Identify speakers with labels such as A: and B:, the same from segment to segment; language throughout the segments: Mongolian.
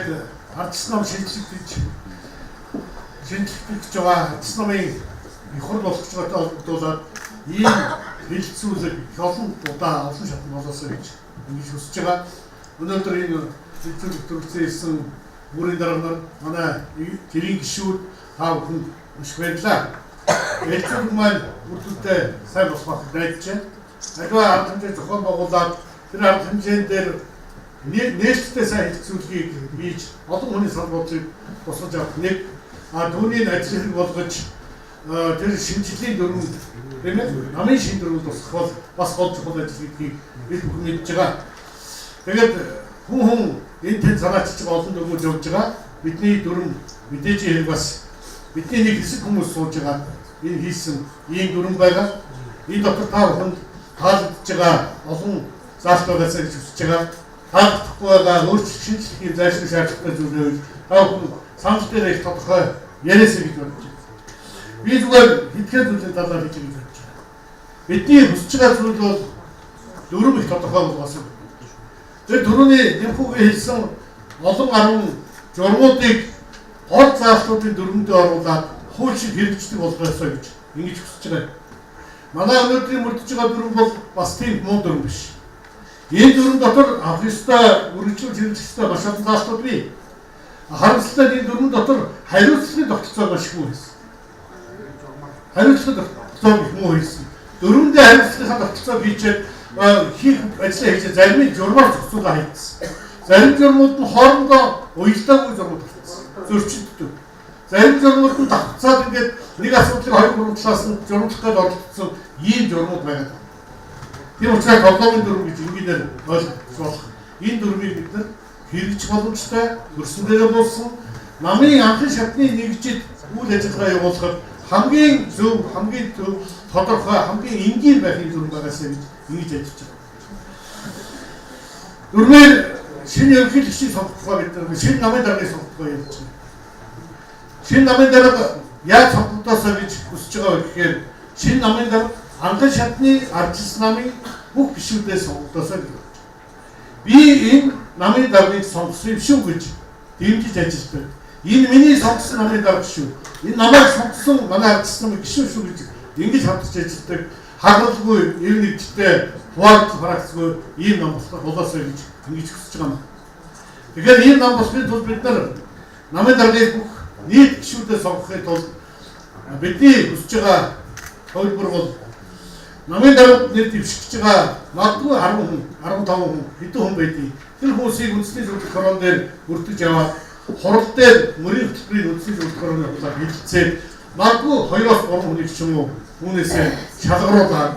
A: тэгээд ардчилсан ном шинжлэх гэж байгаа ардчилсан номын их хурд болгож байгаатай холбогдуулаад ийм хэлэлцүүлэг их олон удаа олон шатнд болоосоо гэж ингэж хүсэж байгаа. Өнөөдөр энэ хэлэлцүүлэг төрүүлсэн бүрийн дарга нар манай тэрийн гишүүд та бүхэнд маш баярлалаа. Хэлэлцүүлэг маань бүрдүүлэлтээ сайн болох найдаж байна. Аливаа арга хэмжээ зохион байгуулад тэр арга хэмжээнд дээр нээлттэй сайн хэлэлцүүлгийг хийж олон хүний саналуудыг босгож авах нэг түүний ажил хэрэг болгож тэр шинжилгээний дүрмэнд тийм ээ намын шин дүрмэнд тусах бол бас гол чухал ажил гэдгийг бид бүхэн мэдж байгаа. Тэгээд хүн энэ тэн санаачиж байгаа олон дүрмүүд явж байгаа. Бидний дүрм мэдээж хэрэг бас бидний нэг хэсэг хүмүүс сууж байгаа энэ хийсэн ийм дүрм байгаа. Энэ дотор та бүхэнд таалагдж байгаа олон заалт байгаасаа гэж хүсэж байгаа. Таалагдахгүй байгаа өөрчлөлт шинжилгээний зайлшгүй шаардлагатай зүйлүүд та бүхэн санал дээр их тодорхой яриасаа гэж бодож байна. Би зүгээр хэдхэн зүйлийн талаар хэлж гэж бодож байна. Бидний хүсэж байгаа зүйл бол дүрм их тодорхой болгосон. Тэр түрүүний нэмхүүгээ хэлсэн олон арван журмуудыг гол заалтуудын дүрмэндээ оруулаад хууль шиг хэрэгждэг болгоосоо гэж ингэж хүсэж байгаа. Манай өнөөдрийн мөрдөж байгаа дүрм бол бас тийм муу дүрм биш. Энэ дүрм дотор авах ёстой үргэлжлүүлж хэрэгжих ёстой маш олон заалтууд бий. Харамсалтай энэ дүрм дотор хариуцлагын тогтолцоо маш их муу байсан. Хариуцлагын тогтолцоо их муу байсан. Дүрмдээ хариуцлагын тогтолцоо хийчээд хийх ажлаа хийж зарим нь журмаар зохицуулаа хийсэн. Зарим журмууд нь хоорондоо уялдаагүй журмууд болсон. Зөрчилддөг. Зарим журмууд нь давхцаад ингээд нэг асуудлыг хоёр гурван талаас нь журмлах гээд оролцсон ийм журмууд байгаа. Тийм учраас тоглоомын дүрм гэж ингээнээр ойлгож болох. Энэ дүрмийг бид нар хэрэгжих боломжтой, хөрсөн дээрээ буулсан, намын анхны шатны нэгжид үйл ажиллагаа явуулахад хамгийн зөв, хамгийн тодорхой, хамгийн энгийн байхын дүрм байгаасаа гэж ингэж ажиллаж байгаа. Дүрмээр шинэ ерөнхийлөгчийг сонгох бид нар шинэ намын даргыг сонгох явж байна. Шинэ намын дарга яаж сонгогдосоо гэж хүсэж байгаа гэхээр шинэ намын дарга анхан шатны ардчилсан намын бүх гишүүдээс сонгогдосоо гэж байна. Би энэ намын даргыг сонгосон юм шүү гэж дэмжиж ажилладаг. Энэ миний сонгосон намын дарга шүү. Энэ намайг сонгосон манай ардчилсан намын гишүүд шүү гэж ингэж хамтарч ажилладаг. Хагалгүй, ив нэгжтэй, хуваалт фракцгүй ийм нам болоосоо гэж ингэж хүсэж байгаа юм. Тэгэхээр ийм нам болохын тулд бид нар намын даргыг бүх нийт гишүүдэд сонгохын тулд бидний хүсэж байгаа хөлбөр бол намын дарга нэр дэвшиж байгаа магадгүй 10 хүн, 15 хүн хэдэн хүн байдгийг тэр хүмүүсийг үндэсний зөвлөх хорон дээр бүртгэж яваад хурал дээр мөрийн хөтөлбөрийн үндэсний зөвлөх хорон явуулаад хилцээд магадгүй 2-3 хүнийг ч юм уу түүнээсээ шалгаруулаад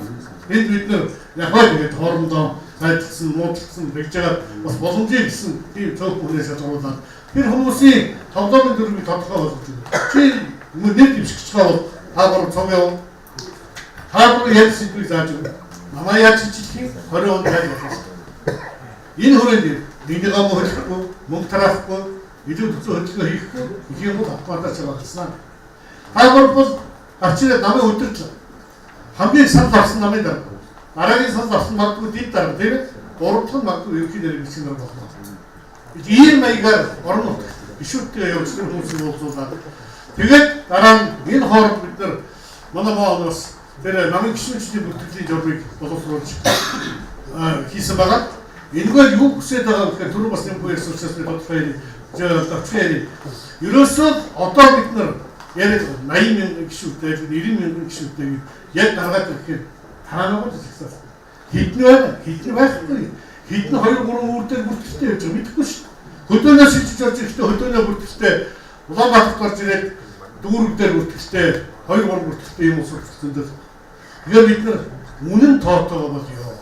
A: энд бид нар яхаа тэгээд хоорондоо сайдсан, муудалсан байж байгаа бас боломжийг гэсэн тийм цөөх хүнээс шалгаруулаад тэр хүмүүсийн тоглоомын дүрмийг тодорхой болгож байна. Чи нэг дэвшигч бол та гурав цог яв. Та гурав яаж сэдвийг зааж өгнө. Манай яаж хийчих 20 он тань болно. Энэ хүрээнд нэгний гам хөлөхгүй, мөнгө тараахгүй, илүү төцөө хөдөлгөөн хийхгүй, их юм автоматар чагаалсан. Та гурав бол гарчираа намын өдөрт хамгийн санал авсан намын дарга. Дараагийн санал авсан магадгүй дэд дарга тийм ээ. Гурав дахь нь магадгүй ерөнхий нэрийн гишүүн нар болно. Ийм маягаар орон нутг гишүүдтэй явуулсан хүмүүсийг уулзуулаад тэгээд дараа нь энэ хооронд бид нар манай боолоос тэр намын гишүүнчдийн бүртгэлийн журмыг боловсруулж хийсэн байгаа. Энэгээр юу хүсэж байгаа гэхээр түрүү бас нэг үеэрс учраас тодорхой зөвлөж ерөөсөө одоо бид нар яриад 80 мянган гишүүтэй 90 мянган гишүүтэй яг дараагаад ирэхээр тараанаа гэсэн. Хэдэн байна? Хэдэн байхгүй? Хэдэн 2-3 үр дээр бүртгэлтэй явж байгаа мэдэхгүй шүү. Хөдөөнөөс шилжиж орж ирэхдээ хөдөөнөө бүртгэлтэй Улаанбаатарт орж ирээд дүүрэг дээр бүртгэлтэй 2-3 бүртгэлтэй юм уусах зөндөл. Тэгэхээр бид нар үнэн тоотойгоо бол ёо.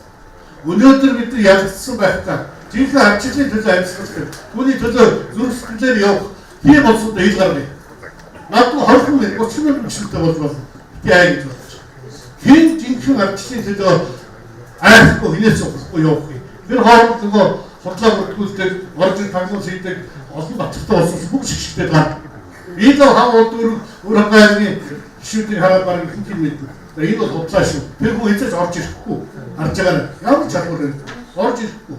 A: Өнөөдөр бид нар ялгдсан байхдаа жинхэнэ ардчлалын төлөө амьсгалдаг. Түүний төлөө зүрх сэтгэлээр явах тийм болсод ил гарна. Надад 20 мянга 30 мянган гишүүтэй болж болно. Би аа гэж бодож. Хэн жинхэнэ ардчлалын төлөө айхгүй хинээс болохгүй явах юм. Тэр хооронд нөгөө хурлаа бүртгүүлдэг, орж ир тагнуус хийдэг олон баттай болсон бүх шигштэй байгаа. Би л хавууд өөр хаваагийн гишүүдийн хараад баг их юм мэднэ. Энэ бол худлаа шүү. Тэр хүн хэзээ ч орж ирэхгүй харж байгаа. Ямар ч чадвар орж ирэхгүй.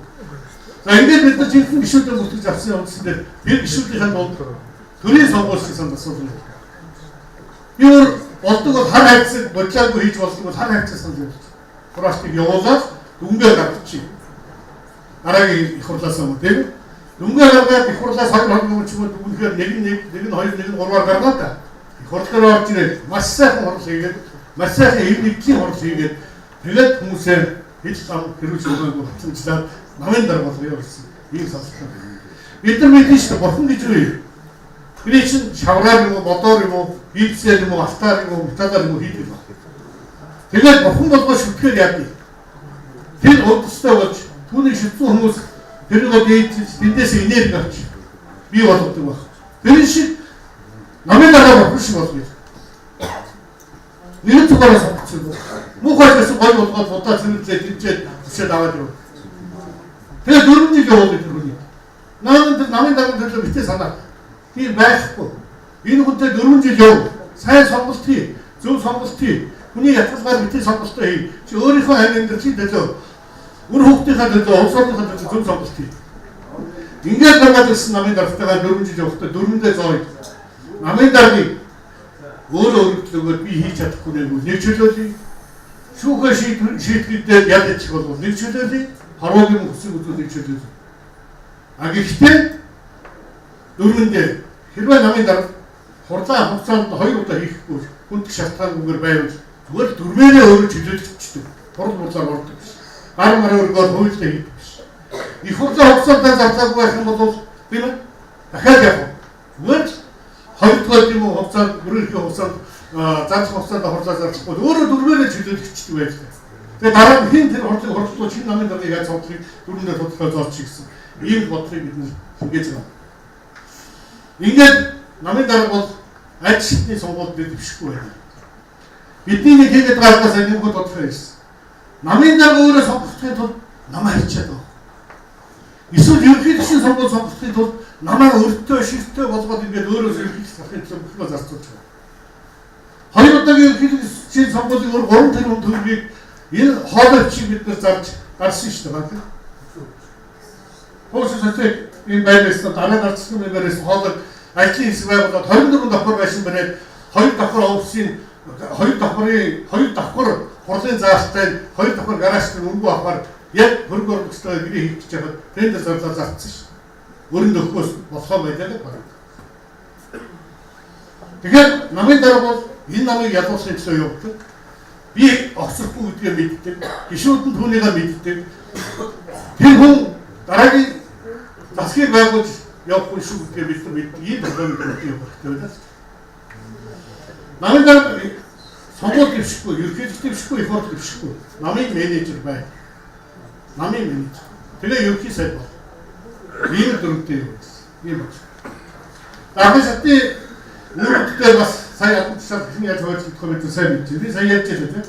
A: За ингээд бид нар жинхэнэ гишүүдээр бүртгэж авсан үндсэндээ тэр гишүүдийн донд төрийн сонгуулисан асуудал. Би өөр болдог бол хар хайцаг бодлоогүй хийж болдог бол хар хайцаг санал явуулж. Хураачдыг явуулаад дүнгээ гаргачих. Дараагийн их хурлаас өмнө тийм дүнгээ гаргаад их хурлаас 2 хоног ч юм уу дүнгээр нэг нь 2 нэг нь 3-аар гаргаад та. Их хурлаар орж ирээд маш сайхан хурал хийгээд маш сайхан нэгдлийн хурал хийгээд тэгээд хүмүүсээр хэл зам хэрүүж өгөөгүй хатамжлаад намын дараа болгоё гэсэн ийм сонссон. Бид нар мэдэн шүү дээ бурхан гэж үү. Бидний чинь шавраар юм уу, бодоор юм уу, бибсээр юм уу, алтаар юм уу, металлаар юм уу хийдэг баг. Тэгээд бурхан болгож шүтгэхээр яадаг. Тэр өдөртөө болж түүний шүтсэн хүмүүс тэрнийг дээд тэндээс энерги авч бий болгодог баг. Тэр шиг намын дараа бурхан шиг болгоё. Нэг зүгээрээ сонгочихсон. Муухайгаас гой болгоод удаа зэрэглээ тэмцээд өчөөд аваад юу. Тэгээд 4 жил явуулдаг тэрний. Намын дараа төлөө битээ санаа. Тийм байхгүй. Энэ хүнтэй 4 жил яв. Сайн сонголт хий. Зөв сонголт хий. Хүний ятгалгаар битээ сонголтоо хий. Чи өөрийнхөө амь амьдралын төлөө үр хүүхдийнхээ төлөө улсуудынхаа төлөө зөв сонголт хий. Ингээд гаргаад ирсэн намын дарагтайгаа 4 жил явахдаа 4-ндээ 100. Намын дараагийн өөрөө төлөөгөө би хийж чадахгүй нэг чөлөөлөе. Шүүхэ шийтгэхдээ ядаж болов нэг чөлөөлөе. Харуугийн хүсэг үзүүлэх чөлөөлөе. А гэхдээ 4-ндээ хэрвээ намын дараа хурлаа хугацаанд 2 удаа хийхгүй хүнд шалтгаангүйгээр байвал зүгээр 4-ээрээ өөрөө чөлөөлөгчдөг. Хурал хурлаар ордог биш. Гар мараа өргөөр хуйлдаа хийдэг биш. Их хурлаа хугацаанд зарлаагүй байх юм бол би дахиад явах. Зүгээр 2 дахь юм уу хугацаанд бүрэлдэхүүн хугацаанд зарлах хугацаанд хурлаа зарлахгүй өөрөө 4-ээрээ чөлөөлөгчдөг байдаг. Тэгээ дараа нь хин тэр хурлууд шинэ намын дарааг яаж цогцохыг 4-ндээ тодорхой зооч гэсэн ийм бодлыг бид ингэж байна. Ингээд намын дарга бол аль шидний сонгуульд дэвшихгүй байна. Бидний нэг хийгээд байгаагаас нэг хөө тодорхой байсан. Намын дарга өөрөө сонгохын тулд намаа хийчихэд байна. Эсвэл ерөнхий гишүүн сонгуул сонгохын тулд намаа өртөө ширтөө болгоод ингээд өөрөө ерөнхий гишүүн сонгохын төлөө зарцуулж байна. 2 удаагийн ерөнхий гишүүн сонгуулийн өөр 3 тэрбум төгрөгийг энэ хоолой чиг бид нар зарж гарсан шүү дээ. Хөөс сэтэй энэ байдлаас дараа гарсан юм байраас хоолой ажлын хэсэг байгуулаад 24 давхар байшин бариад 2 давхар офисын 2 давхар хурлын заалттай 2 давхар гаражтай өнгө авахаар яг хөргөөр өстой гэрээ хийчих чад тендер зарлаа зарцсан шүү. Өрөнд өгөхөөс болохоо байлаа баг. Тэгэхээр намын дараа бол энэ намыг ядуусны төлөө явуулдаг. Би огцрохгүй гэдгээ мэддэг. Гишүүд нь түүнийгээ мэддэг. Тэр хүн дараагийн засгийг байгуулж явахгүй шүү гэдгээ бид мэддэг. Ийм проблем үүтэй явах. Намын дараа сонгуул дэвшихгүй, ерөнхийлөгч дэвшихгүй, их хурл дэвшихгүй. Намын менежер бай. Намын менежер. Тэгээ ерөнхий сайд бол. Ийм дөрөвтэй юм. Ийм бол. Дахин шатны үүрэгтэй бас сая атгуулсан хэний яаж хойж идэх вэ сайн мэдээ. Би сая ярьж байлаа тийм.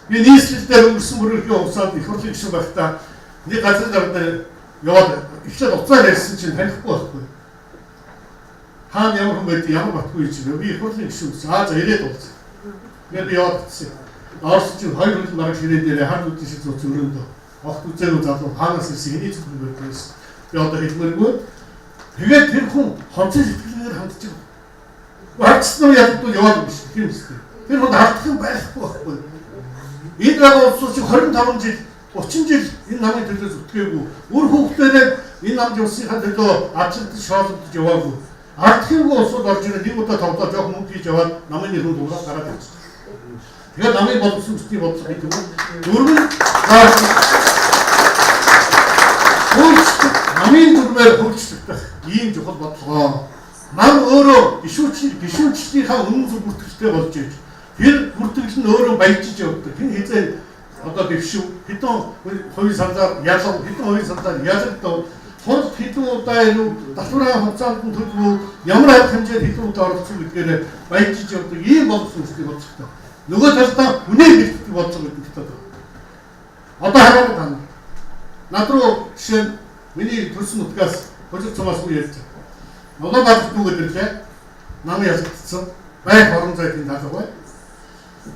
A: Би нийслэлээр өнгөрсөн бүрэлдэхүүн хугацаанд их хурлын гишүүн байхдаа нэг газрын дарга яваад ихлээр уцаар ярьсан чинь танихгүй байхгүй. Хаан ямар хүн байд ямар батгүй чинь би их хурлын гишүүн за ирээд уулзсан. Тэгээд яваад гисэн. Орос чинь 2 хөл мараг ширээ дээр хаад үдшин шиг зүүц өрөөндөө огт үзээгүй залуу хаанаас ирсэн хэний зөвхөн байдгаас би одоо хэлмээргүй. Тэгээд тэр хүн хонцон сэтгэлээр хандж байгаа. Варцсан яддаг яваад биш тийм үстэй. Тэр хүн алдах юм байхгүй байхгүй. Энэ улсууд чинь 25 жил 30 жил энэ намын төлөө зүтгээгүй. Үр хүүхдээрээ энэ намд явсныхаа төлөө ажилтж шоолдож яваагүй. Алдах юм улсууд орж ирээд нэг удаа тоглоод жоох мөнгө хийж яваад намын нэр нь дуурайж гараад ирсэн. Тэгээд намын боловсон үсний бодлого гэдэг нь дөрвөн намын дүрмээр хөгжлөлтөх ийм чухал бодлого. Нам өөрөө гишүүнчлийнхаа үнэн зөв бүртгэлтэй болж ийж тэр бүртгэл нь өөрөө баяжиж явдаг. Хэн хизээ одоо дэвшив хэдэн хувийн санзаар ялав хэдэн хувийн санзаар ялагдав хурд хэдэн удаа юу татвраа хугацаанд нь төлөв ямар арга хэмжээнд хэдэн удаа оролцсон гэдгээр баяжиж явдаг ийм боловсон үстэй бодлоготой. Нөгөө талдаа үнээр бэлтгэдэг бодлого гэдэг байна. Одоо хараад байна. Над руу жишээ нь миний төрсөн нутгаас хожиг цамаас уу ярьж байна. Нолоо бат дүүгээд ирлээ. Нам ялагдсан. Байх орон зайд энэ талбай.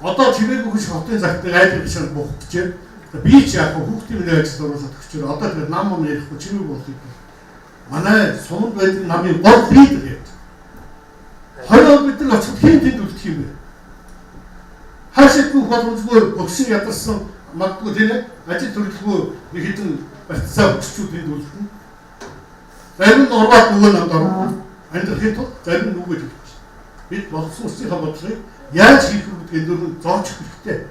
A: Одоо чимээгүй хөш хотын загтыг айлгаж шал бухчихжээ. Би ч яг хүүхдийн ажил оруулаад өгчөөр одоо тэр нам юм ярихгүй чимээ болдог. Манай сумд байдаг намын гол лидер гэдэг. 20 бид нар очих хэн тэнд үлдэх юм бэ? Хаашаа бүх боломжгүй өгсөн ядарсан магадгүй тийм ээ ажил төрөлхөө нэг хэдэн барьцаа өччүүд энд үлдэнэ. Зарим нь ураад нөгөө намд орно. Амьдрахын тулд зарим нь нүгэж өгч. Бид болсон усны бодлогыг яаж хийх вэ гэдгийг дөрөв зооч хэрэгтэй.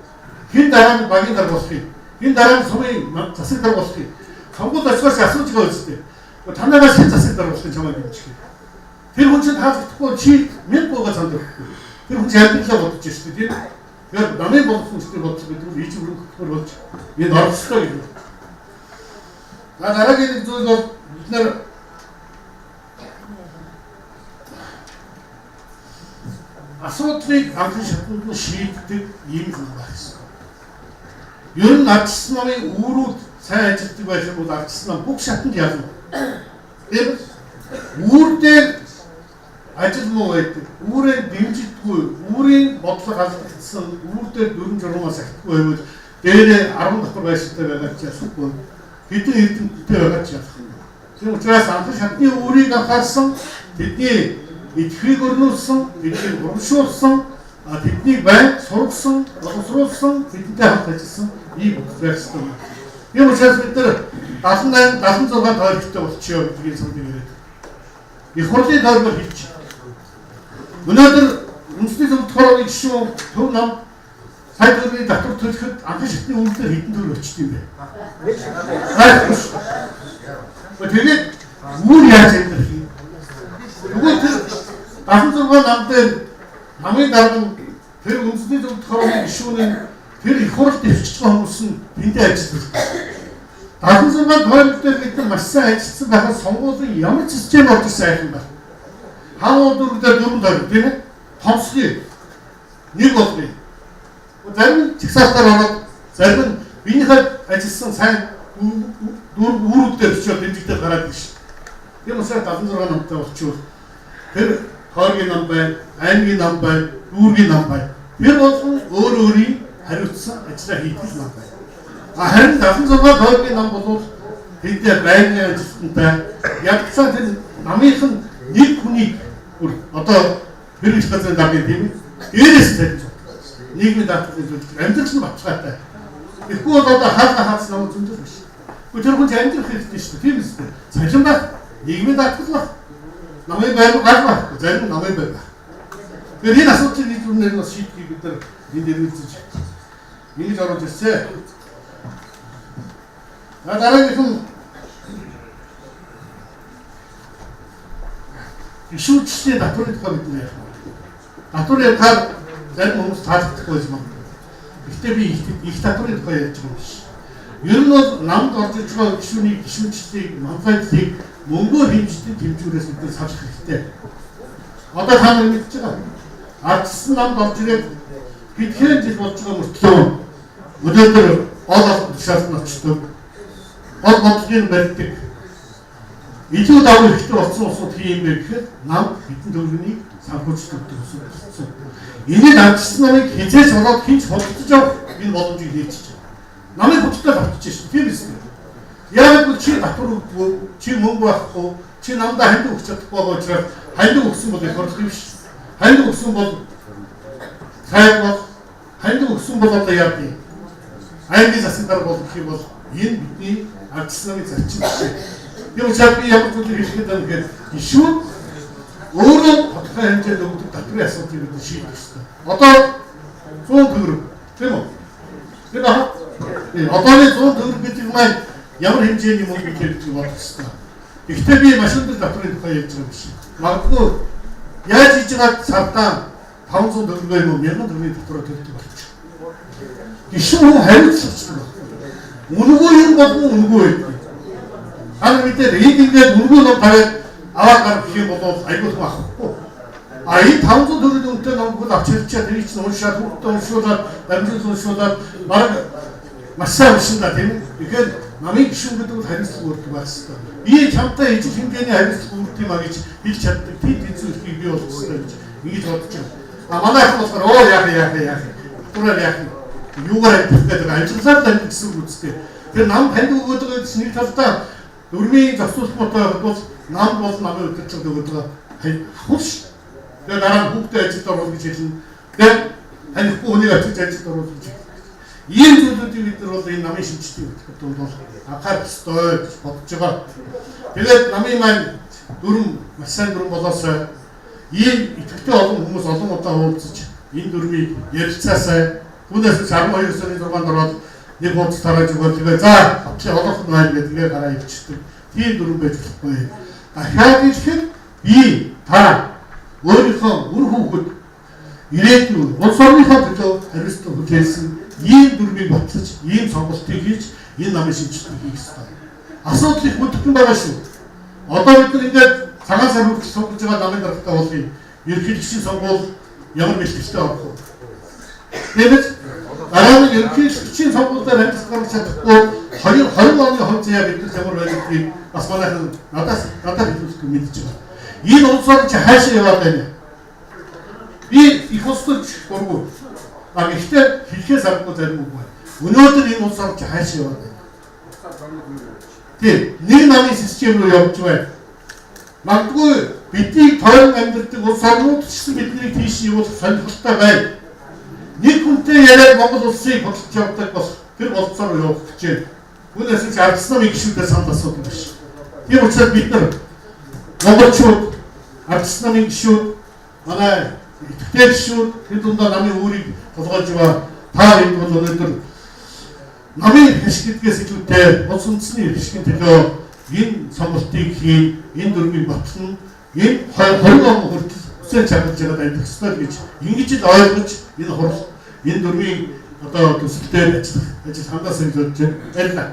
A: Хин дараа нь багийн дараа болох юм. Хин дараа нь сумын засаг дараа болох юм. Сонгуульд очиос асууж байгаа үстэй. Танаас хэн засаг дараа болох юм чамайг гिचгий. Тэр хүн чинь таалагдахгүй чи мэд бууга цанд өгөхгүй. Тэр хүн амьдралаа бодож шүү дээ тийм. Яг намын болсон үстэй бодож бид ийж өрөнгөөр болж энэ орцтой юм. Дараагийн зүйл бол бид нар асуудлыг анхан шатнд нь шийддэг юм байна гэсэн. Ер нь ардчсан намын үүрүүд сайн ажилтдаг байх юм бол ардчсан нам бүх шатнд ялна. Тэр үүр дээр ажил муу байдаг. Үүрээ дэмжидэггүй, үүрийн бодлого алдагдсан, үүр дээр 4-6 сахихгүй байвал дээрээ 10 давхар байшинтай байгаа ч яахгүй. Хэдэн эрдэмтдтэй байгаа ч яахгүй. Тийм учраас анхан шатны үүрийг анхаарсан тэдний идэвхийг өрнүүлсэн, тэднийг урамшуулсан, тэднийг байн сургасан, боловсруулсан, тэдэнтэй хамт ажилласан ийм үзүүлсэн. Тийм учраас бид нар 78, 76 тойрогтой болчихё гэдгийг санагдаж байна. Их хурлын тойрогоор хэлж. Өнөөдөр үндэсний зөвлөлт хорооны гишүүн төв нам сайд төрийн татвар төлөхөд анхан шатны үнэлэлээр хэдэн төгрөг өчт юм бэ? Тэгээд үүр яаж амьдрах юм? Тэгвэл тэр 76 нам дээр намын дарга тэр үндэсний зөвлөлт хорооны гишүүний тэр их хурлд өвчж байгаа хүмүүс нь тэндээ ажиллаж байна. 76 тойрог дээр бид нар маш сайн ажилласан байхад сонгуулийн ямар ч систем болж ирсэн юм байна. Хаан дөрвөөр 4 тойрог тийм ээ? Томсгий нэг болны. Зарим нь чагсаалтаар ороод зарим нь биенийхээ ажилласан сайн үүрүүдээр очиод дэмжигдэл гараад ирж байна. Тийм учраас 76 намтай болчихвол тэр хойгийн нам байна, аймгийн нам байна, дүүргийн нам байна. Тэр болгон өөр өөрийн хариуцсан ажлаа хийдэг нам байна. Харин 76 тойргийн нам бол тэндээ байнгын ажилтнтай ядцсан тэр намынх нь нэг хүнийг одоо тэр их газрын даргын тийм ээ. Дээрээс тавьж нийгмийн даатгалын зөвлөлт амьдрал нь баталгаатай. Тэгэхгүй бол одоо хаалга нам зөндөл биш. Тэр хүн амьдрах хэрэгтэй шүү дээ. Тийм үстэй. Цалин байх, нийгмийн даатгал байх. Намын байр байх. Зарим намын байр байх. Тэгэхээр энэ асуудлыг нэг үнээр нь шийдэхийг бид нар энд ирүүлж ингэж орж ирсэн. Дараагийн гишүүдчний татврын тухай бид нэр. Татвар ярихаар зарим хүмүүс таалагдахгүй юм. Гэхдээ би их татврын тухай ярьж байгаа юм биш. Ер нь бол намд орж иж байгаа гишүүний гишүүдчдийг манлайллыг мөнгөөр хэмждэг хэмжүүрээс бид нар салах хэрэгтэй. Одоо та нар мэдж байгаа. Ардчсан намд орж ирээд хэдхэн жил болж байгаа мөртлөө өнөөдөр олон тушаалд нь очдог. Гол бодлогын барьдаг. Илүү давуу хэрэгтэй болсон усуд хийм бэ гэхээр нам хэдэн төгрөгийг санхүүжүүлдэг гэсэн. Энийг ардчсан намыг хязгаарч болоод хинч бодож авах энэ боломжийг нээчихэж байна. Намыг хөдөлтөд авчиж шүү. Тийм биз дээ. Яг л чи татвар өгдөггүй, чи мөнгө байхгүй, чи намдаа хандив өгч чадахгүй байгаа учраас хандив өгсөн бол их орлого юм шүү. Хандив өгсөн бол сайн бол хандив өгсөн бол одоо яа гэв. Аймгийн засаг дарга болох юм бол энэ бидний ардчсан намын зарчим шүү. Тийм учраас би ямар зүйлийг хэлэхэд байна гэхээр гишүүн өөрөө тодорхой хэмжээнд өгдөг татврын асуудлыг бид шийдэх ёстой. Одоо 100 төгрөг тийм үү? Тэр одооны 100 төгрөг гэдэг нь ямар хэмжээний мөнгө гэж бодох ёстой. Гэхдээ би машин дээр татврын тухай ярьж байгаа биш. Магадгүй яаж хийж байгаа сардаа 500 төгрөгөө юм уу 1000 төгрөгийн татвараа төлдөг болчих. Гишүүн хариуцлагатай. Үнэгүй юм бол үнэгүй байдаг. Ана мэдээ ингээд үнэгүй ном тавиад аваад гарах юм бол айгуул байхгүй. Энэ 500 төгрөгийн үнэтэй номгүй авч ирчээ тэрийг чинь уншаад хүүхдээ уншуулаад дамжуулж уншуулаад баг маш сайн уншина тийм ээ. Тэгэхээр намын гишүүн гэдэг нь хариуцлага үүрдэг байх хэрэгтэй. Би чамтай ижил хэмжээний хариуцлага үүрдэг юм а гэж хэлж чаддаг тийм зүйлийг би болох хэрэгтэй гэж ингэж бодож байна. Манай ах болохоор яах. Түрээр яах. юугаар амьдрах гэдэг амжилтаар амьдрах гэсэн үг үстэй. Тэр нам танд өгөөд байгаа чинь нэг талдаа өрмийн зохицуулалттай бол нам бол намын өдөржинд өгөөд байгаа хурш. Тэгээд дараа нь хүүхдээ ажилд оруулах гэж хэлнэ. Тэгээд ханихгүй хүнийг очиж ажилд оруулах гэж. Ийм зүйлүүдийг бид нар бол энэ намын шинжтэй хөтөлбөрт бол анхаарах ёстой гэж бодож байгаа. Тэгээд намын маань дүрм маш сайн дүрм болоосоо ийм идэвхтэй олон хүмүүс олон удаа уулзаж энэ дүрмийг ярилцаасаа түүнээс 12 сарын 6-нд ороод нэг хуудас тарааж өгöd тэгээ за авчлаа олонх нь байна гэдэг тэгээ гараа ивчдэг. Тийм дүрм байж болохгүй. Дахиад ихэд би та өөрийнхөө үр хүүхэд ирээдүйн улс орныхоо төлөө хариуцлага хүлээсэн ийм дүрмийг батлаж ийм сонголтыг хийж энэ намын шинжилгээ хийх ёстой. Асуудал их бүдгэн байгаа шүү. Одоо бид нар ингээд цагаан сар хүртэл сунгаж байгаа намын даргатай уулын ерөнхийлөгчийн сонгуул ямар бэлтгэжтэй авах вэ? Тэгээд дараа нь ерөнхийлөгчийн сонгуулиар амжилт гаргаж чадахгүй 20 оны хувь заяа бид нар ямар байх гэдгийг бас манайхан надад хэлүүлэх мэдж байгаа. Энэ улс орн чи хаашаа яваад байна? Би их улсад дургу. Гэхдээ хэлхээс аргагүй зарим үг байна. Өнөөдөр энэ улс орн чи хаашаа яваад байна? Тийм, нэг намын систем рүү явж байна. Магадгүй бидний тойрон амьдардаг улс орнууд ч гэсэн биднийг тийш явуулах сонирхолтой байна. Нэг хүнтэй яриад Монгол улсыг бодлож явдаг бол тэр болцоор явах гэж байна. Түүнээс ч ардс намын гишүүдээр санал асуудаг биш. Тийм учраас бид нар монголчууд, ардс намын гишүүд, манай идэвхтэй гишүүд тэр дундаа намын үүрийг толгойж байгаа. Та энэ бол өнөөдөр намын хэшгдгээс илүүтэй улс үндэсний хэшгийн төлөө энэ сонголтыг хийн, энэ дүрмийг батлан, энэ 20 он хүртэл хүсэж чадж байгаа амьдрах ёстой гэж ингэж л ойлгож энэ хурал энэ дүрмийн одоо төсөлтөөр ажил хандаасаа гэж бодож байна.